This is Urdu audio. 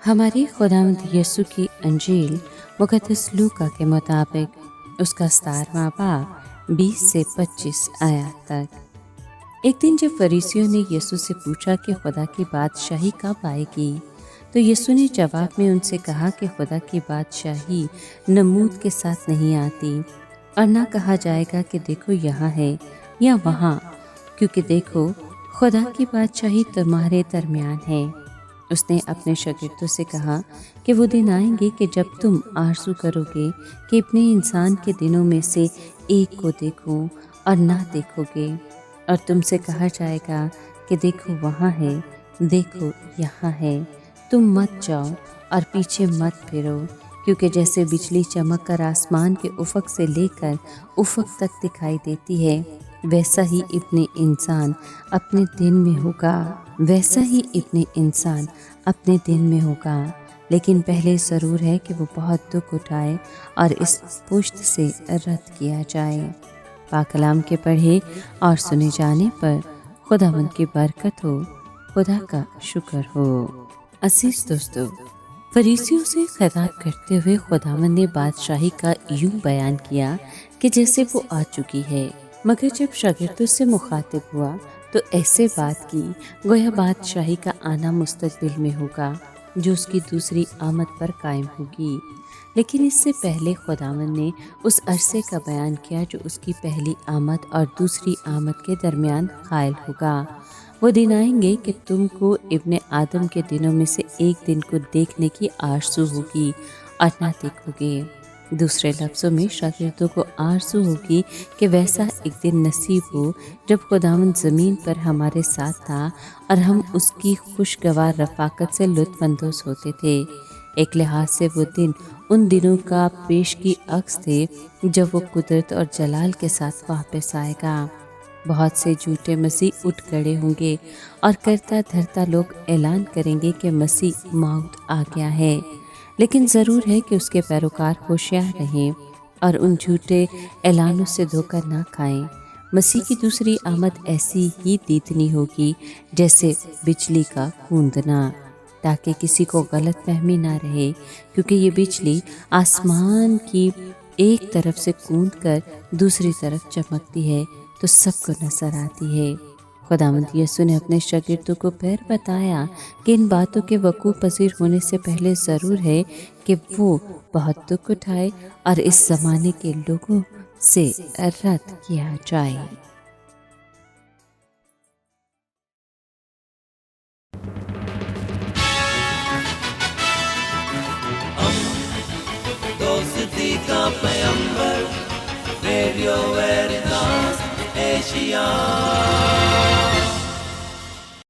ہماری خداوند یسوع کی انجیل مقدس لوکا کے مطابق اس کا 17واں باب 20 سے 25 آیات تک۔ ایک دن جب فریسیوں نے یسوع سے پوچھا کہ خدا کی بادشاہی کب آئے گی، تو یسوع نے جواب میں ان سے کہا کہ خدا کی بادشاہی نمود کے ساتھ نہیں آتی، اور نہ کہا جائے گا کہ دیکھو یہاں ہے یا وہاں، کیونکہ دیکھو خدا کی بادشاہی تمہارے درمیان ہے۔ اس نے اپنے شاگردوں سے کہا کہ وہ دن آئیں گے کہ جب تم آرزو کرو گے کہ ابن انسان کے دنوں میں سے ایک کو دیکھو اور نہ دیکھو گے، اور تم سے کہا جائے گا کہ دیکھو وہاں ہے، دیکھو یہاں ہے، تم مت جاؤ اور پیچھے مت پھرو، کیونکہ جیسے بجلی چمک کر آسمان کے افق سے لے کر افق تک دکھائی دیتی ہے، ویسا ہی ابن انسان اپنے دن میں ہوگا۔ لیکن پہلے ضرور ہے کہ وہ بہت دکھ اٹھائے اور اس پشت سے رد کیا جائے۔ پاک کلام کے پڑھے اور سنے جانے پر خداوند کی برکت ہو، خدا کا شکر ہو۔ عزیز دوستو، فریسیوں سے خطاب کرتے ہوئے خداوند نے بادشاہی کا یوں بیان کیا کہ جیسے وہ آ چکی ہے، مگر جب شاگردوں سے مخاطب ہوا تو ایسے بات کی گویا بادشاہی کا آنا مستقبل میں ہوگا جو اس کی دوسری آمد پر قائم ہوگی۔ لیکن اس سے پہلے خداوند نے اس عرصے کا بیان کیا جو اس کی پہلی آمد اور دوسری آمد کے درمیان قائل ہوگا۔ وہ دن آئیں گے کہ تم کو ابن آدم کے دنوں میں سے ایک دن کو دیکھنے کی آرزو ہوگی اور نہ دیکھو گے۔ دوسرے لفظوں میں شاگردوں کو آرزو ہوگی کہ ویسا ایک دن نصیب ہو جب خداوند زمین پر ہمارے ساتھ تھا اور ہم اس کی خوشگوار رفاقت سے لطف اندوز ہوتے تھے۔ ایک لحاظ سے وہ دن ان دنوں کا پیشگی عکس تھے جب وہ قدرت اور جلال کے ساتھ واپس آئے گا۔ بہت سے جھوٹے مسیح اٹھ کھڑے ہوں گے اور کرتا دھرتا لوگ اعلان کریں گے کہ مسیح موعود آ گیا ہے، لیکن ضرور ہے کہ اس کے پیروکار ہوشیار رہیں اور ان جھوٹے اعلانوں سے دھوکہ نہ کھائیں۔ مسیح کی دوسری آمد ایسی ہی دیدنی ہوگی جیسے بجلی کا گوندنا، تاکہ کسی کو غلط فہمی نہ رہے، کیونکہ یہ بجلی آسمان کی ایک طرف سے گوند کر دوسری طرف چمکتی ہے تو سب کو نظر آتی ہے۔ خداوند یسوع نے اپنے شاگردوں کو پھر بتایا کہ ان باتوں کے وقوع پذیر ہونے سے پہلے ضرور ہے کہ وہ بہت دکھ اٹھائے اور اس زمانے کے لوگوں سے رد کیا جائے۔ دوستی کا پیمبر، ریڈیو ویریتاس ایشیا۔